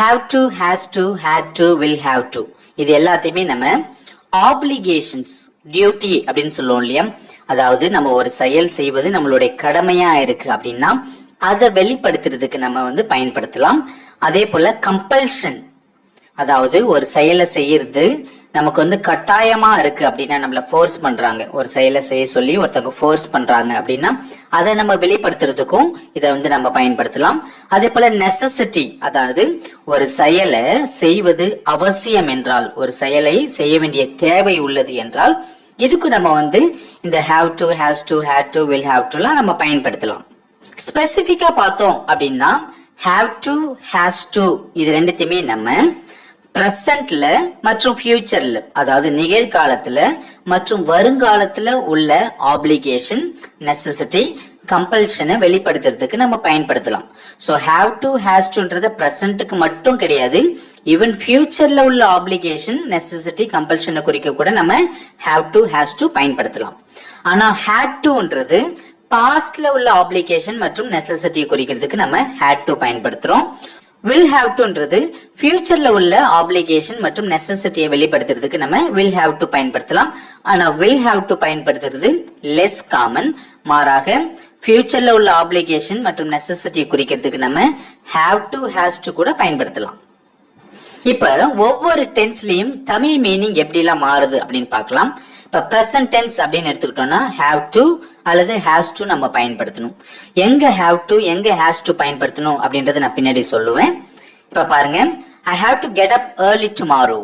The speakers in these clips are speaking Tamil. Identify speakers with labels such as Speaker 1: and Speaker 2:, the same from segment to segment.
Speaker 1: have to, has to, had to, will have to. இது எல்லாத்தையுமே நம்ம ஆப்ளிகேஷன்ஸ், டியூட்டி அப்படின்னு சொல்லுவோம் இல்லையா? அதாவது நம்ம ஒரு செயல் செய்வது நம்மளுடைய கடமையா இருக்கு அப்படின்னா அதை வெளிப்படுத்துறதுக்கு நம்ம பயன்படுத்தலாம். அதே போல கம்பல்ஷன், அதாவது ஒரு செயலை செய்யறது நமக்கு கட்டாயமா இருக்கு அப்படின்னா, நம்மள ஃபோர்ஸ் பண்றாங்க, ஒரு செயலை செய்ய சொல்லி ஒருத்தவங்க ஃபோர்ஸ் பண்றாங்க அப்படின்னா அதை நம்ம வெளிப்படுத்துறதுக்கும் இதை நம்ம பயன்படுத்தலாம். அதே போல நெசசிட்டி, அதாவது ஒரு செயலை செய்வது அவசியம் என்றால், ஒரு செயலை செய்ய வேண்டிய தேவை உள்ளது என்றால் இதுக்கு நம்ம இந்த have to, has to, had to, will have to எல்லாம் நம்ம பயன்படுத்தலாம். ஸ்பெசிபிக்கா பார்த்தோம் அப்படின்னா have to, has to இது ரெண்டுத்தையுமே நம்ம பிரசன்ட்ல மற்றும் ஃபியூச்சர்ல, அதாவது நிகழ்காலத்துல மற்றும் வருங்காலத்துல உள்ள ஆப்ளிகேஷன், நெசசிட்டி, கம்பல்ஷனை வெளிப்படுத்துறதுக்கு நம்ம பயன்படுத்தலாம். ஸோ have to, has toன்றது பிரசன்ட்டுக்கு மட்டும் கிடையாது, ஈவன் ஃபியூச்சர்ல உள்ள ஆப்ளிகேஷன், நெசசிட்டி, கம்பல்ஷனை குறிக்க கூட நம்ம have to, has to பயன்படுத்தலாம். ஆனா had toன்றது பாஸ்ட்ல உள்ள ஆப்ளிகேஷன் மற்றும் நெசசிட்டியை குறிக்கிறதுக்கு நம்ம had to பயன்படுத்துறோம். will have toன்றது ஃபியூச்சர்ல உள்ள ஆப்ளிகேஷன் மற்றும் நெசசிட்டியை வெளிப்படுத்துறதுக்கு நம்ம will have to பயன்படுத்தலாம். ஆனா will have to பயன்படுத்துறது லெஸ் காமன். மாறாக ஃபியூச்சர்ல உள்ள ஆப்ளிகேஷன் மற்றும் நெசசிட்டியை குறிக்கிறதுக்கு நம்ம have to, has to கூட பயன்படுத்தலாம். இப்ப ஒவ்வொரு டென்ஸ்லயும் தமிழ் மீனிங் எப்படி எல்லாம் மாறுது அப்படின்னு பார்க்கலாம். இப்ப பிரசன்ட் டென்ஸ் அப்படின்னு எடுத்துக்கிட்டோம்னா have to அல்லது has to நம்ம பயன்படுத்தணும். எங்க have to, எங்க has to பயன்படுத்தணும் அப்படின்றத நான் பின்னாடி சொல்லுவேன். இப்ப பாருங்க, I have to get up early tomorrow.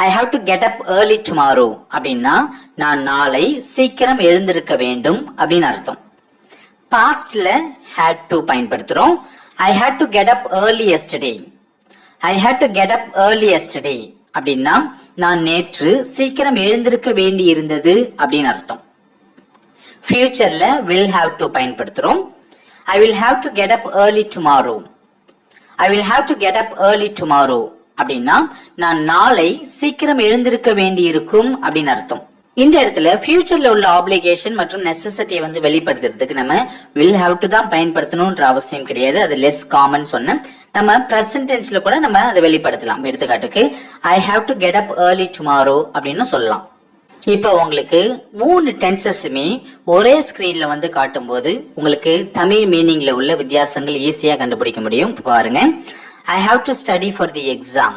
Speaker 1: I have to get up early tomorrow அப்படின்னா நான் நாளை சீக்கிரம் எழுந்திருக்க வேண்டும் அப்படின்னு அர்த்தம். பாஸ்ட்ல had to பயன்படுத்துறோம். I had to get up early yesterday. I had to get up early yesterday அப்படின்னா நான் நேற்று சீக்கிரம் எழுந்திருக்க வேண்டி இருந்தது அப்படின்னு அர்த்தம். ஃபியூச்சர்ல will have to பயன்படுத்துறோம். I will have to get up early tomorrow. I will have to get up early tomorrow அப்படின்னா நான் நாளை சீக்கிரம் எழுந்திருக்க வேண்டி இருக்கும் அப்படின்னு அர்த்தம். இந்த இடத்துல ஃபியூச்சர்ல உள்ள ஆப்ளிகேஷன் மற்றும் நெசசிட்டியை வெளிப்படுத்துறதுக்கு நம்ம will have to தான் பயன்படுத்தணும்ன்ற அவசியம் கிடையாது, அது லெஸ் காமன் சொன்ன. நம்ம பிரசன்ட் டென்ஸ்ல கூட நம்ம அதை வெளிப்படுத்தலாம். எடுத்துக்காட்டுக்கு I have to get up early tomorrow அப்படின்னு சொல்லலாம். இப்ப உங்களுக்கு 3 டென்சஸுமே ஒரே ஸ்கிரீன்ல காட்டும் போது உங்களுக்கு தமிழ் மீனிங்ல உள்ள வித்தியாசங்கள் ஈஸியா கண்டுபிடிக்க முடியும். பாருங்க, I have to study for the exam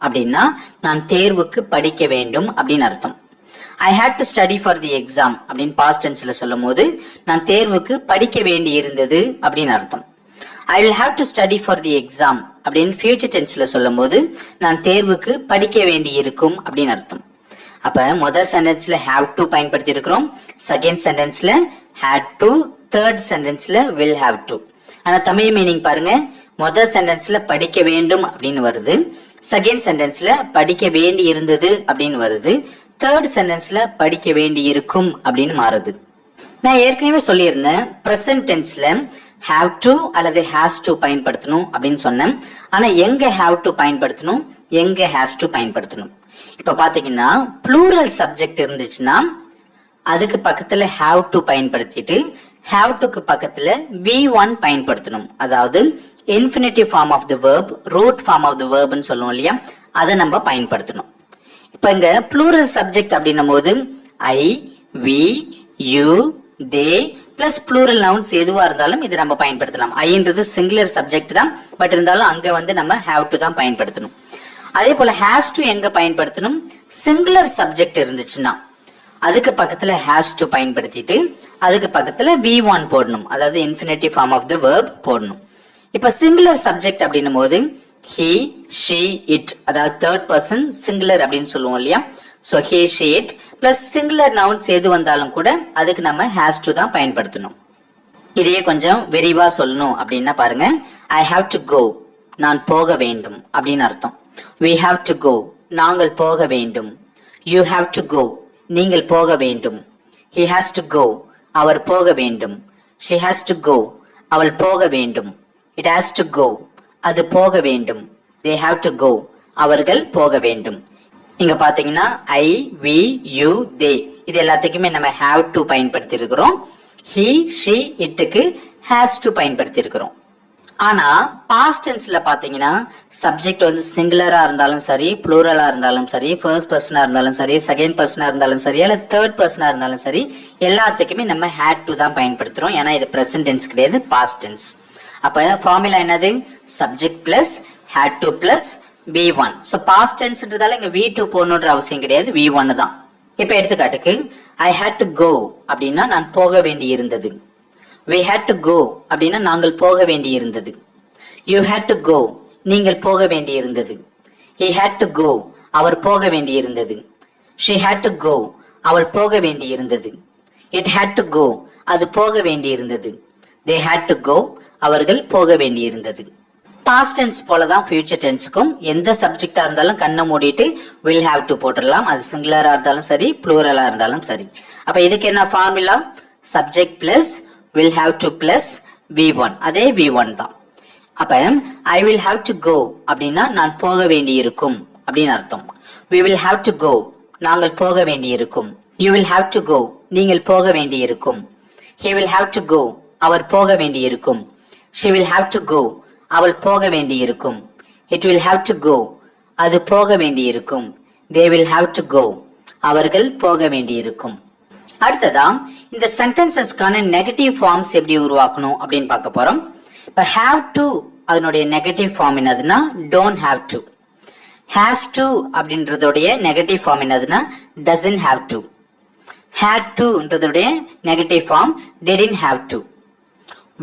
Speaker 1: அப்படின்னா நான் தேர்வுக்கு படிக்க வேண்டும் அப்படின்னு அர்த்தம். I had to study for the exam அப்படின்னு பாஸ்ட் டென்ஸ்ல சொல்லும் போது நான் தேர்வுக்கு படிக்க வேண்டி இருந்தது அப்படின்னு அர்த்தம். I will have to study for the exam அப்படின்னு ஃபியூச்சர் டென்ஸ்ல சொல்லும் போது நான் தேர்வுக்கு படிக்க வேண்டி இருக்கும் அப்படின்னு அர்த்தம். அப்ப முதல் சென்டென்ஸ்ல have to பயன்படுத்தி இருக்கிறோம், செகண்ட் சென்டென்ஸ்ல had to, தேர்ட் சென்டென்ஸ்ல will have to. ஆனா தமிழ் மீனிங் பாருங்க, முதல் சென்டென்ஸ்ல படிக்க வேண்டும் அப்படின்னு வருது, செகண்ட் சென்டென்ஸ்ல படிக்க வேண்டி இருந்தது அப்படின்னு வருது, தேர்ட் சென்டென்ஸ்ல படிக்க வேண்டி இருக்கும் அப்படின்னு மாறுது. நான் ஏற்கனவே சொல்லியிருந்தேன் பிரசன்ட் டென்ஸ்ல have to அல்லது has to பயன்படுத்தணும் அப்படின்னு சொன்னேன். ஆனா எங்க have to பயன்படுத்தணும், எங்க has to பயன்படுத்தணும்? இப்ப பாத்தீங்கன்னா ப்ளூரல் சப்ஜெக்ட் இருந்துச்சுன்னா அதுக்கு பக்கத்துல have to பயன்படுத்திட்டு have toக்கு பக்கத்துல V1 பயன்படுத்தணும். அதாவது infinitive form of the verb, root form of the verbன்னு சொல்லுவோம் இல்லையா, அதை நம்ம பயன்படுத்தணும். இப்ப இங்க ப்ளூரல் சப்ஜெக்ட் அப்படின்னும் போது I, we, you, they plus plural nouns எதுவா இருந்தாலும் இது நம்ம பயன்படுத்தலாம். ஐன்றது சிங்குலர் சப்ஜெக்ட் தான், பட் இருந்தாலும் அங்க நம்ம have to தான் பயன்படுத்தணும். அதே போல has to எங்க பயன்படுத்தணும், சிங்குலர் சப்ஜெக்ட் இருந்துச்சுன்னா அதுக்கு பக்கத்துல has to பயன்படுத்திட்டு அதுக்கு பக்கத்துல V1 போடணும், அதாவது infinitive form of the verb போடணும். இப்ப சிங்குலர் சப்ஜெக்ட் அப்படின்னும் போது he, she, it, அதாவது தேர்ட் பர்சன் சிங்குலர் அப்படின்னு சொல்லுவோம் இல்லையா. So he, she, it plus singular nouns எது வந்தாலும் கூட அதுக்கு நம்ம has to தான் பயன்படுத்தணும். இதையே கொஞ்சம் விரிவா சொல்லணும் அப்படின்னா பாருங்க, I have to go, நான் போக வேண்டும் அப்படின்னு அர்த்தம். We have to go, நாங்கள் போக வேண்டும். You have to go, நீங்கள் போக வேண்டும். He has to go, அவர் போக வேண்டும். She has to go, அவள் போக வேண்டும். It has to go, அது போக வேண்டும். They have to go, அவர்கள் போக வேண்டும். இங்க பாத்தீங்கன்னா I, we, you, they இது எல்லாத்துக்குமே நம்ம have to பயன்படுத்தி இருக்கிறோம். He, she, itக்கு has to பயன்படுத்தி இருக்கிறோம். ஆனா பாஸ்ட் டென்ஸ்ல பாத்தீங்கன்னா சப்ஜெக்ட் வந்து சிங்குலரா இருந்தாலும் சரி, ப்ளூரலா இருந்தாலும் சரி, ஃபர்ஸ்ட் பர்சனா இருந்தாலும் சரி, செகண்ட் பர்சனா இருந்தாலும் சரி, இல்ல தேர்ட் பர்சனா இருந்தாலும் சரி, எல்லாத்துக்குமே நம்ம had to தான் பயன்படுத்துறோம். ஏன்னா இது பிரசன்ட் டென்ஸ் கிடையாது, பாஸ்ட் டென்ஸ். அப்ப ஃபார்முலா என்னது? Subject plus had to plus V1. So past டென்ஸ்ன்றதால இங்க V2 போடணுன்ற அவசியம் கிடையாது, V1 தான். இப்ப எடுத்துக்காட்டுக்கு I had to go அப்படின்னா நான் போக வேண்டி இருந்தது. We had to go அப்படின்னா நாங்கள் போக வேண்டி இருந்தது. You had to go நீங்கள் போக வேண்டி இருந்தது. He had to go அவர் போக வேண்டி இருந்தது. She had to go அவள் போக வேண்டி இருந்தது. It had to go அது போக வேண்டி இருந்தது. They had to go அவர்கள் போக வேண்டி இருந்தது. பாஸ்ட் டென்ஸ் போலதான் ஃபியூச்சர் டென்ஸ்க்கும் எந்த சப்ஜெக்டா இருந்தாலும் கண்ணை மூடிட்டு will have to போட்டுடலாம். அது சிங்குலரா இருந்தாலும் சரி, ப்ளூரலா இருந்தாலும் சரி. அப்ப இதுக்கு என்ன formula? Subject plus will have to plus V1. அதே V1 தான். அப்ப I will have to go அப்படின்னா நான் போக வேண்டி இருக்கும் அப்படின்னு அர்த்தம். We will have to go நாங்கள் போக வேண்டி இருக்கும். You will have to go நீங்கள் போக வேண்டி இருக்கும். He will have to go அவர் போக வேண்டி இருக்கும். She will have to go அவள் போக வேண்டி இருக்கும். It will have to go அது போக வேண்டி இருக்கும். They will have to go அவர்கள் போக வேண்டி இருக்கும். அடுத்ததா இந்த சென்டென்சஸ்க்கான நெகட்டிவ் ஃபார்ம்ஸ் எப்படி உருவாக்கணும் அப்படின்னு பார்க்க போறோம். இப்ப have to அதனுடைய நெகட்டிவ் ஃபார்ம் என்னதுன்னா don't have to. has to அப்படின்றதோடைய நெகட்டிவ் ஃபார்ம் என்னதுன்னா doesn't have to. had toன்றதோடைய negative form didn't have to.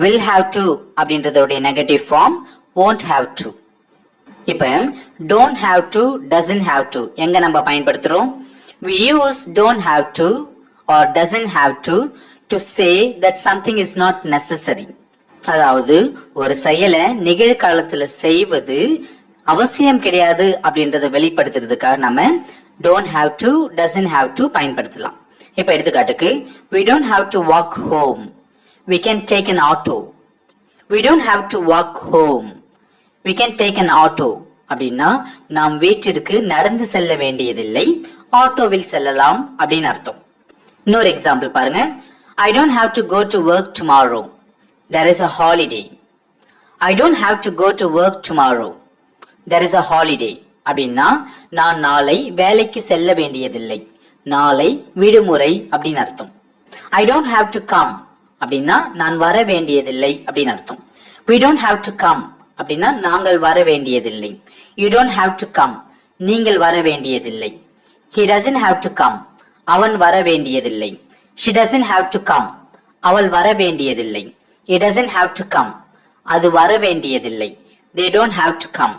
Speaker 1: will have to அப்படின்றதோடைய negative form won't have to. இப்ப don't have to, doesn't have to எங்க நம்ம பயன்படுத்துறோம்? We use don't have to or doesn't have to say that something is not necessary. அதாவது ஒரு செயலை நிகழ்காலத்துல செய்வது அவசியம் கிடையாது அப்படின்றத வெளிப்படுத்துறதுக்காக நம்ம don't have to, doesn't have to பயன்படுத்தலாம். இப்ப எடுத்துக்காட்டுக்கு we don't have to walk home. We can take an auto. We don't have to walk home. We can take an auto. அப்படின்னா நாம் வீட்டிற்கு நடந்து செல்ல வேண்டியதில்லை, ஆட்டோவில் செல்லலாம் அப்படின்னு அர்த்தம். இன்னொரு எக்ஸாம்பிள் பாருங்க. I don't have to go to work tomorrow. There is a holiday. I don't have to go to work tomorrow. There is a holiday. அப்படின்னா நான் நாளை வேலைக்கு செல்ல வேண்டியதில்லை, நாளை விடுமுறை அப்படின்னு அர்த்தம். I don't have to come அப்படின்னா நான் வர வேண்டியதில்லை அப்படின்னு அர்த்தம். We don't have to come அப்படின்னா நாங்கள் வர வேண்டியதில்லை. You don't have to come நீங்கள் வர வேண்டியதில்லை. He doesn't have to come அவன் வர வேண்டியதில்லை. She doesn't have to come அவள் வர வேண்டியதில்லை. He doesn't have to come அது வர வேண்டியதில்லை. They don't have to come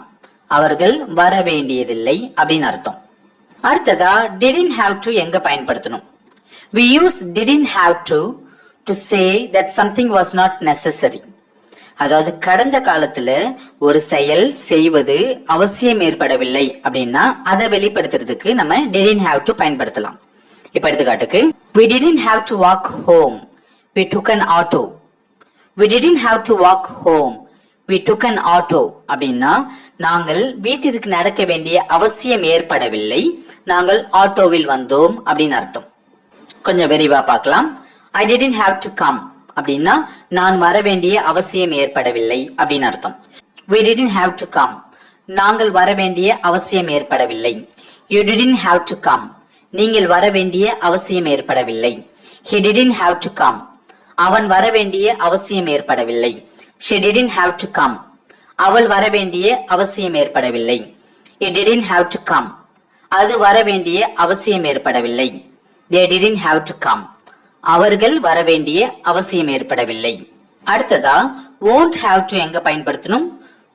Speaker 1: அவர்கள் வர வேண்டியதில்லை அப்படின்னு அர்த்தம். அடுத்ததா didn't have to எங்க பயன்படுத்தணும்? We use didn't have to say that something was not necessary. அதாவது கடந்த காலத்துல ஒரு செயல் செய்வது அவசியம் ஏற்படவில்லை அப்படின்னா அதை வெளிப்படுத்துறதுக்கு நம்ம didn't have to பயன்படுத்தலாம். இப்ப எடுத்துக்காட்டுக்கு we didn't have to walk home. We took an auto. We didn't have to walk home. We took an auto. அப்படின்னா நாங்கள் வீட்டிற்கு நடக்க வேண்டிய அவசியம் ஏற்படவில்லை, நாங்கள் ஆட்டோவில் வந்தோம் அப்படின்னு அர்த்தம். கொஞ்சம் விரிவா பார்க்கலாம். I didn't have to come அப்படின்னா நான் வர வேண்டிய அவசியம் ஏற்படவில்லை அப்படின்னு அர்த்தம். We didn't have to come நாங்கள் வர வேண்டிய அவசியம் ஏற்படவில்லை. You didn't have to come நீங்கள் வர வேண்டிய அவசியம் ஏற்படவில்லை. He didn't have to come அவன் வர வேண்டிய அவசியம் ஏற்படவில்லை. She didn't have to come அவள் வர வேண்டிய அவசியம் ஏற்படவில்லை. It didn't have to come அது வர வேண்டிய அவசியம் ஏற்படவில்லை. They didn't have to come அவர்கள் வர வேண்டிய அவசியம் ஏற்படவில்லை. அடுத்ததா won't have to எங்க பயன்படுத்தணும்?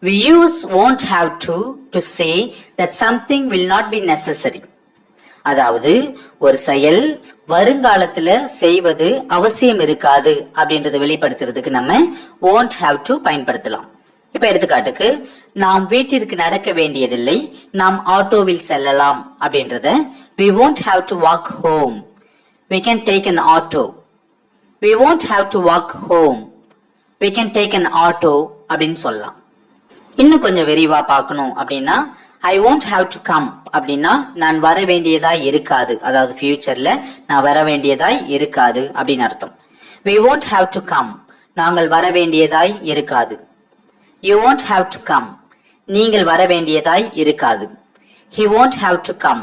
Speaker 1: We use won't have to say that something will not be necessary. அதாவது ஒரு செயல் வருங்காலத்துல செய்வது அவசியம் இருக்காது அப்படின்றத வெளிப்படுத்துறதுக்கு நம்ம won't have to பயன்படுத்தலாம். இப்ப எடுத்துக்காட்டுக்கு நாம் வீட்டிற்கு நடக்க வேண்டியதில்லை, நாம் ஆட்டோவில் செல்லலாம் அப்படின்றத we won't have to walk home. We can take an auto. We won't have to walk home. We can take an auto அப்படின்னு சொல்லலாம். இன்னும் கொஞ்சம் விரிவா பார்க்கணும் அப்படின்னா I won't have to come அப்படின்னா நான் வர வேண்டியதாய் இருக்காது, அதாவது ஃபியூச்சர்ல நான் வர வேண்டியதாய் இருக்காது அப்படின்னு அர்த்தம். We won't have to come நாங்கள் வர வேண்டியதாய் இருக்காது. You won't have to come. நீங்கள் வர வேண்டியதாய் இருக்காது. He won't have to come.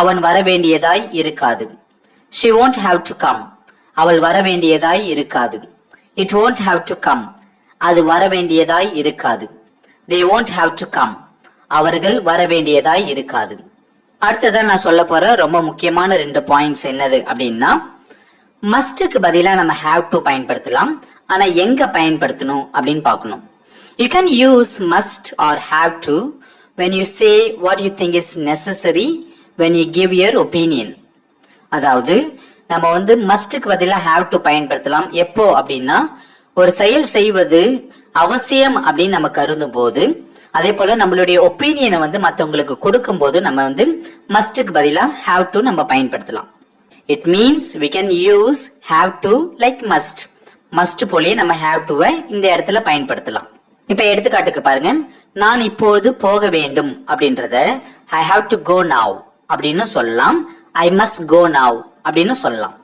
Speaker 1: அவன் வர வேண்டியதாய் இருக்காது. She won't have to come. அவள் வர வேண்டியதாய் இருக்காது. It won't have to come. அது வர வேண்டியதாய் இருக்காது. They won't have to come. அவர்கள் வர வேண்டியதாய் இருக்காது. அடுத்ததான் நான் சொல்ல போற ரொம்ப முக்கியமான 2 பாயிண்ட்ஸ் என்னது அப்படின்னா, மஸ்டுக்கு பதிலா நம்ம have to பயன்படுத்தலாம். ஆனா எங்க பயன்படுத்தணும் அப்படின்னு பார்க்கணும். You can use must or have to when you say what you think is necessary when you give your opinion. அதாவது நம்ம மஸ்டுக்கு பதிலா have to பயன்படுத்தலாம். எப்போ அப்படின்னா, ஒரு செயல் செய்வது அவசியம் அப்படின்னு நம்ம கருதும் போது, அதே போல நம்மளுடைய ஒப்பீனியனை மற்றவங்களுக்கு கொடுக்கும் போது நம்ம மஸ்டுக்கு பதிலா have to நம்ம பயன்படுத்தலாம். It means we can use have to like must. Must போலயே நம்ம have to இந்த இடத்துல பயன்படுத்தலாம். இப்ப எடுத்துக்காட்டுக்கு பாருங்க, நான் இப்போது போக வேண்டும் அப்படின்றத I have to go now அப்படின்னு சொல்லலாம். I must go now அப்படின்னு சொல்லலாம்.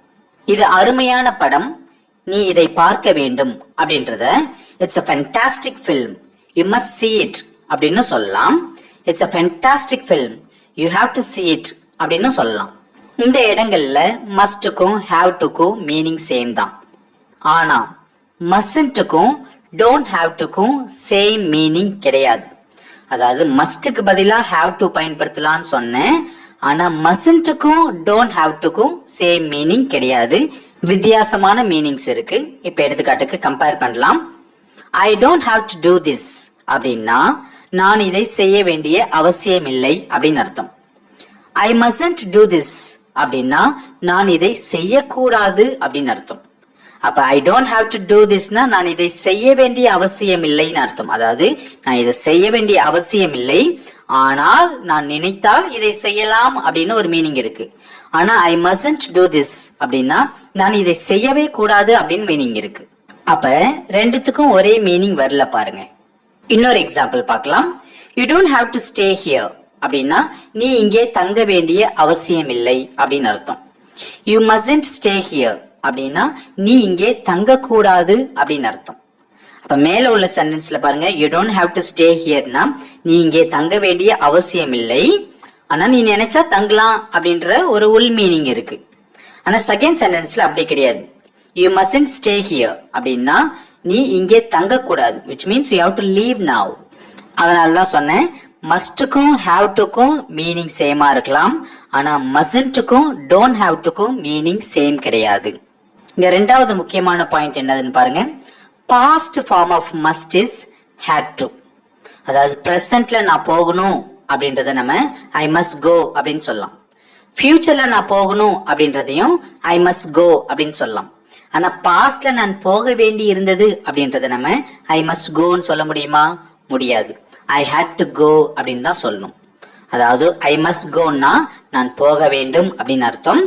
Speaker 1: இது அருமையான படம், நீ இதை பார்க்க வேண்டும் அப்படின்றத It's a fantastic film, you must see it அப்படின்னு சொல்லலாம். It's a fantastic film, you have to see it அப்படின்னு சொல்லலாம். இந்த இடங்கள்ல mustக்கும் have toக்கும் மீனிங் சேம் தான். ஆனா mustn'tக்கும் don't have toக்கும் சேம் மீனிங் கிடையாது. அதாவது மஸ்டுக்கு பதிலா have to பயன்படுத்தலாம்னு சொன்னேன். ஆனா mustn'tக்கும் don't have toக்கும் சேம் மீனிங் கிடையாது. வித்தியாசமான மீனிங்ஸ் இருக்கு. இப்ப எடுத்துக்காட்டுக்கு கம்பேர் பண்ணலாம். I don't have to do this அப்படின்னா நான் இதை செய்ய வேண்டிய அவசியம் இல்லை அப்படின்னு அர்த்தம். I mustn't do this அப்படின்னா நான் இதை செய்யக்கூடாது அப்படின்னு அர்த்தம். அப்ப I don't have to do thisனா நான் இதை செய்ய வேண்டிய அவசியம் இல்லைன்னு அர்த்தம். அதாவது நான் இதை செய்ய வேண்டிய அவசியம் இல்லை, ஆனால் நான் நினைத்தால் இதை செய்யலாம் அப்படின்னு ஒரு மீனிங் இருக்கு. ஆனா I mustn't do this அப்படின்னா நான் இதை செய்யவே கூடாது அப்படின்னு மீனிங் இருக்கு. அப்ப ரெண்டுத்துக்கும் ஒரே மீனிங் வரல பாருங்க. இன்னொரு எக்ஸாம்பிள் பார்க்கலாம். You don't have to stay here அப்படின்னா நீ இங்கே தங்க வேண்டிய அவசியம் இல்லை அப்படின்னு அர்த்தம். You mustn't stay here அப்படின்னா நீ இங்கே தங்க கூடாது அப்படின்னு அர்த்தம். அப்ப மேல உள்ள சென்டென்ஸ்ல பாருங்க, you don't have to stay hereனா நீ இங்கே தங்க வேண்டிய அவசியம் இல்லை, ஆனா நீ நினைச்சா தங்கலாம் அப்படின்ற ஒரு உள் மீனிங் இருக்கு. ஆனா செகண்ட் சென்டென்ஸ்ல அப்படி கிடையாது. You mustn't stay here அப்படின்னா நீ இங்கே தங்க கூடாது, which means you have to leave now. அதனாலதான் சொன்னேன், மஸ்டுக்கும் have toக்கும் மீனிங் சேமா இருக்கலாம், ஆனா mustn'tக்கும் don't have toக்கும் மீனிங் சேம் கிடையாது. இங்க ரெண்டாவது முக்கியமான பாயிண்ட் என்னதுன்னு பாருங்க. Past form of must is had to. அதாவது பிரசன்ட்ல நான் போகணும் அப்படின்றத நம்ம I must go அப்படின்னு சொல்லலாம். ஃபியூச்சர்ல நான் போகணும் அப்படின்றதையும் I must go அப்படின்னு சொல்லலாம். ஆனா பாஸ்ட்ல நான் போக வேண்டி இருந்தது அப்படின்றத நம்ம I must goன்னு சொல்ல முடியுமா? முடியாது. I had to go அப்படின்னு தான் சொல்லணும். அதாவது I must goன்னா நான் போக வேண்டும் அப்படின்னு அர்த்தம்.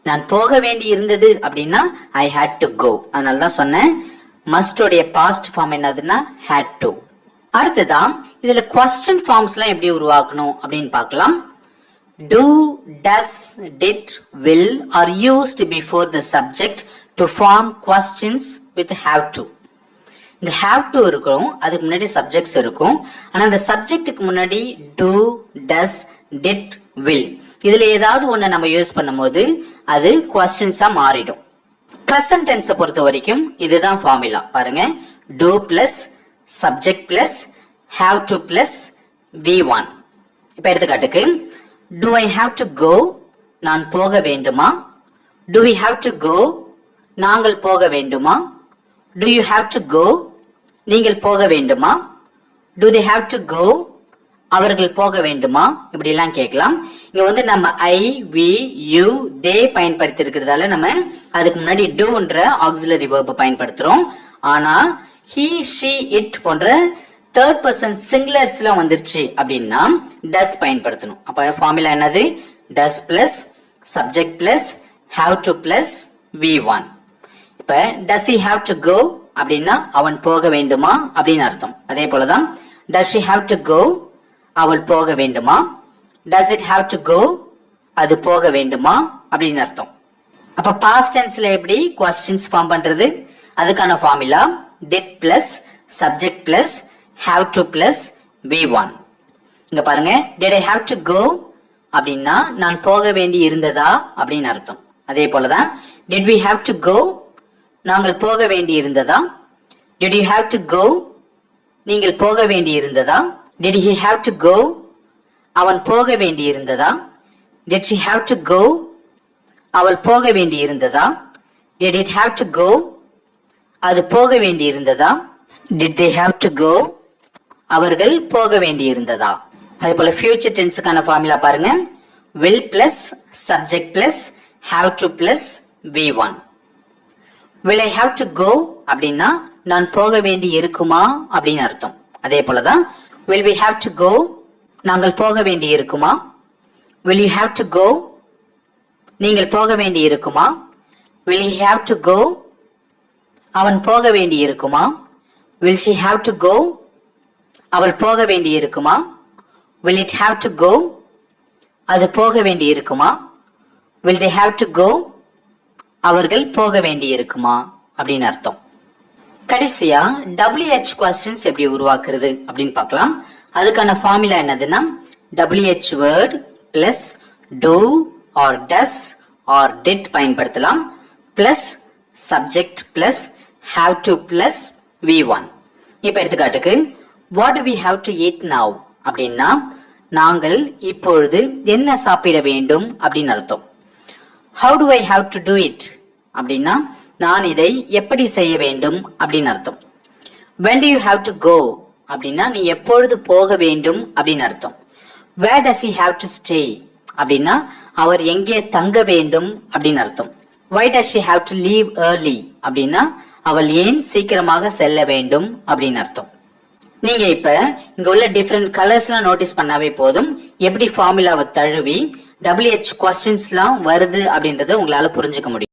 Speaker 1: நான் போக வேண்டி இருந்தது அப்படின்னா I had to go. அதனால தான் சொன்னேன் must உடைய பாஸ்ட் ஃபார்ம் என்னதுன்னா had to. அடுத்ததான் இதுல கொஸ்டின் ஃபார்ம்ஸ் எல்லாம் எப்படி உருவாக்கணும் அப்படின்னு பார்க்கலாம். Do, does, did, will are used before the subject to form questions with have to. இந்த have to இருக்கும், அதுக்கு முன்னாடி சப்ஜெக்ட்ஸ் இருக்கும். ஆனா அந்த சப்ஜெக்ட்டுக்கு முன்னாடி do, does, did, will இதுல ஏதாவது ஒண்ணு நம்ம யூஸ் பண்ணும்போது அது questions-ஆ மாறிடும். present tense பொறுத்த வரைக்கும் இதுதான் ஃபார்முலா பாருங்க. do plus subject plus have to plus v1. இப்ப எடுத்துக்காட்டுக்கு do I have to go நான் போக வேண்டுமா? do we have to go நாங்கள் போக வேண்டுமா? do you have to go நீங்கள் போக வேண்டுமா? do they have to go அவர்கள் போக வேண்டுமா? இப்படி எல்லாம் கேட்கலாம். இங்க நம்ம I, we, you, they பயன்படுத்தி இருக்கிறதால நம்ம அதுக்கு முன்னாடி doன்ற auxiliary verb பயன்படுத்துறோம். ஆனா he, she, it போன்ற தேர்ட் பர்சன் சிங்குலர்ஸ்ல வந்துருச்சு அப்படின்னா does பயன்படுத்தணும். அப்ப ஃபார்முலா என்னது? does plus subject plus have to plus v1. இப்ப does he have to go அப்படின்னா அவன் போக வேண்டுமா அப்படின்னு அர்த்தம். அதே போலதான் does she have to go அவள் போக வேண்டுமா? does it have to go அது போக வேண்டுமா அப்படின்னு அர்த்தம். அப்ப past tenseல எப்படி questions ஃபார்ம் பண்றது? அதுக்கான formula did plus subject plus have to plus V1. இங்க பாருங்க, did I have to go அப்படின்னா நான் போக வேண்டி இருந்ததா அப்படின்னு அர்த்தம். அதே போலதான் did we have to go, நாங்கள் போக வேண்டி இருந்ததா. did you have to go, நீங்கள் போக வேண்டி இருந்ததா. did he have to go, அவன் போக வேண்டி இருந்ததா. did she have to go, அவள் போக வேண்டி இருந்ததா. did it have to go, அது போக வேண்டி இருந்ததா. did they have to go, அவர்கள் போக வேண்டி இருந்ததா. அதே போல future tenseக்கான ஃபார்முலா பாருங்க, will plus subject plus have to plus V1. will I have to go அப்படின்னா நான் போக வேண்டி இருக்குமா அப்படின்னு அர்த்தம். அதே போலதான் will we have to go, நாங்கள் போக வேண்டி இருக்குமா. will you have to go, நீங்கள் போக வேண்டி இருக்குமா. will he have to go, அவன் போக வேண்டி இருக்குமா. will she have to go, அவள் போக வேண்டி இருக்குமா. will it have to go, அது போக வேண்டி இருக்குமா. will they have to go, அவர்கள் போக வேண்டி இருக்குமா அப்படின்னு அர்த்தம். கடைசியா WH questions எப்படி உருவாக்குறது அப்படின்னு பார்க்கலாம். அதுக்கான ஃபார்முலா என்னதுன்னா WH word plus do or does or did பயன்படுத்தலாம், plus subject plus have to plus V1. இப்ப எடுத்துக்காட்டுக்கு what do we have to eat now அப்படின்னா நாங்கள் இப்பொழுது என்ன சாப்பிட வேண்டும் அப்படின்னு அர்த்தம். how do I have to do it அப்படின்னா நான் இதை எப்படி செய்ய வேண்டும் அப்படின்னு அர்த்தம். when do you have to go அப்படின்னா நீ எப்பொழுது போக வேண்டும் அப்படின்னு அர்த்தம். where does he have to stay அப்படின்னா அவர் எங்கே தங்க வேண்டும் அப்படின்னு அர்த்தம். why does she have to leave early அப்படின்னா அவள் ஏன் சீக்கிரமாக செல்ல வேண்டும் அப்படின்னு அர்த்தம். நீங்க இப்ப இங்க உள்ள டிஃபரெண்ட் கலர்ஸ்லாம் நோட்டீஸ் பண்ணாவே போதும், எப்படி ஃபார்முலாவை தழுவி WH questions வருது அப்படின்றத உங்களால புரிஞ்சுக்க முடியும்.